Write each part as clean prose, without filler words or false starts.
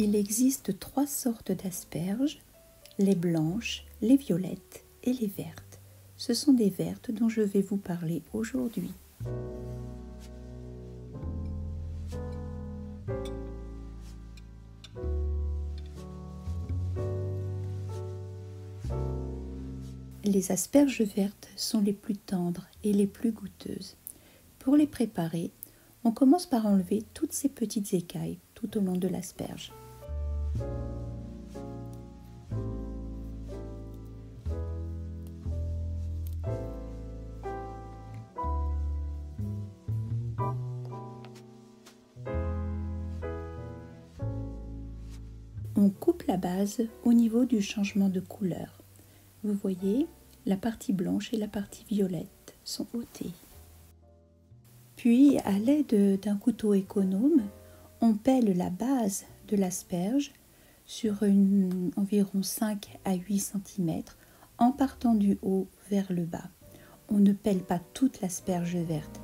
Il existe 3 sortes d'asperges, les blanches, les violettes et les vertes. Ce sont des vertes dont je vais vous parler aujourd'hui. Les asperges vertes sont les plus tendres et les plus goûteuses. Pour les préparer, on commence par enlever toutes ces petites écailles tout au long de l'asperge. On coupe la base au niveau du changement de couleur. Vous voyez, la partie blanche et la partie violette sont ôtées. Puis, à l'aide d'un couteau économe, on pèle la base de l'asperge sur environ 5 à 8 cm en partant du haut vers le bas. On ne pèle pas toute l'asperge verte.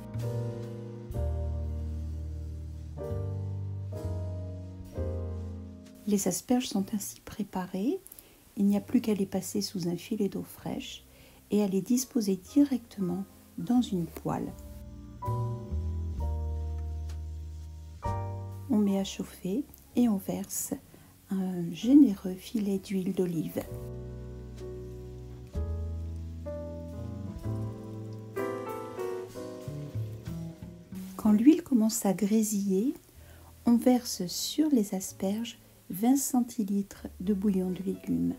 Les asperges sont ainsi préparées. Il n'y a plus qu'à les passer sous un filet d'eau fraîche et à les disposer directement dans une poêle. On met à chauffer et on verse un généreux filet d'huile d'olive. Quand l'huile commence à grésiller, on verse sur les asperges 20 centilitres de bouillon de légumes.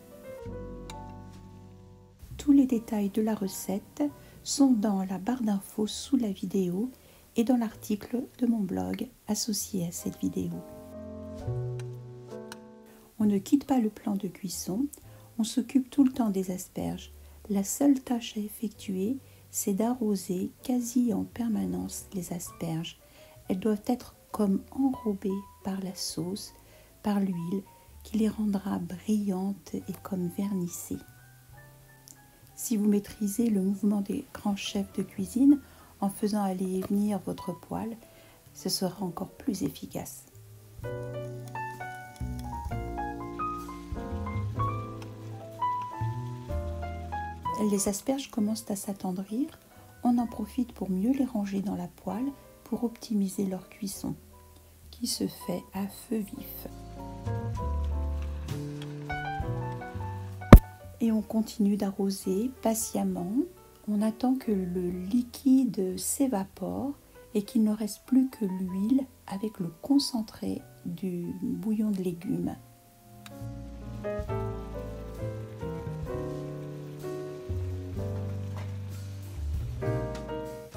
Tous les détails de la recette sont dans la barre d'infos sous la vidéo et dans l'article de mon blog associé à cette vidéo. On ne quitte pas le plan de cuisson, on s'occupe tout le temps des asperges. La seule tâche à effectuer, c'est d'arroser quasi en permanence les asperges. Elles doivent être comme enrobées par la sauce, par l'huile, qui les rendra brillantes et comme vernissées. Si vous maîtrisez le mouvement des grands chefs de cuisine, en faisant aller et venir votre poêle, ce sera encore plus efficace. Les asperges commencent à s'attendrir. On en profite pour mieux les ranger dans la poêle pour optimiser leur cuisson, qui se fait à feu vif. Et on continue d'arroser patiemment. On attend que le liquide s'évapore et qu'il ne reste plus que l'huile avec le concentré du bouillon de légumes.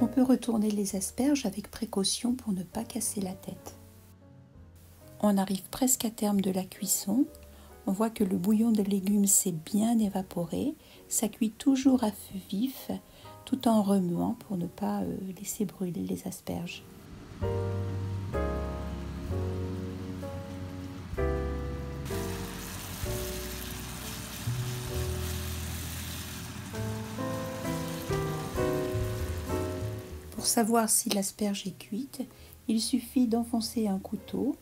On peut retourner les asperges avec précaution pour ne pas casser la tête. On arrive presque à terme de la cuisson. On voit que le bouillon de légumes s'est bien évaporé. Ça cuit toujours à feu vif, tout en remuant pour ne pas laisser brûler les asperges. Pour savoir si l'asperge est cuite, il suffit d'enfoncer un couteau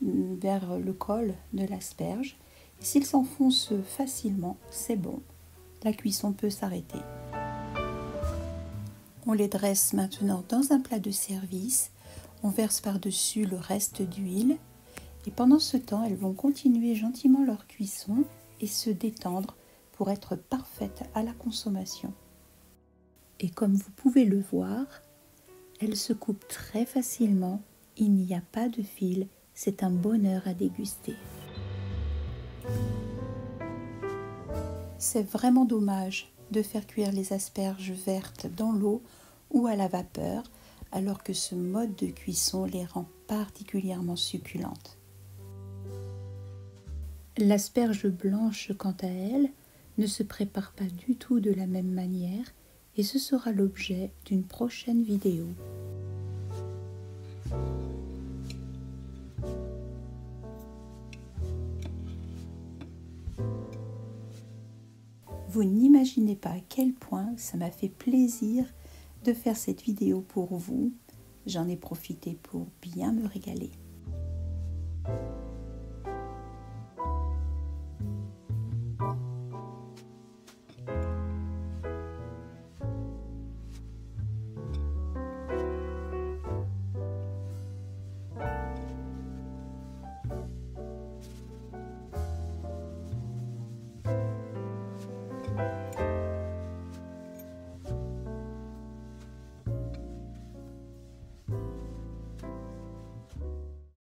vers le col de l'asperge. Et s'il s'enfonce facilement, c'est bon. La cuisson peut s'arrêter. On les dresse maintenant dans un plat de service. On verse par-dessus le reste d'huile. Et pendant ce temps, elles vont continuer gentiment leur cuisson et se détendre pour être parfaites à la consommation. Et comme vous pouvez le voir, elles se coupent très facilement. Il n'y a pas de fil. C'est un bonheur à déguster. C'est vraiment dommage de faire cuire les asperges vertes dans l'eau ou à la vapeur, alors que ce mode de cuisson les rend particulièrement succulentes. L'asperge blanche, quant à elle, ne se prépare pas du tout de la même manière et ce sera l'objet d'une prochaine vidéo. Vous n'imaginez pas à quel point ça m'a fait plaisir de faire cette vidéo pour vous. J'en ai profité pour bien me régaler.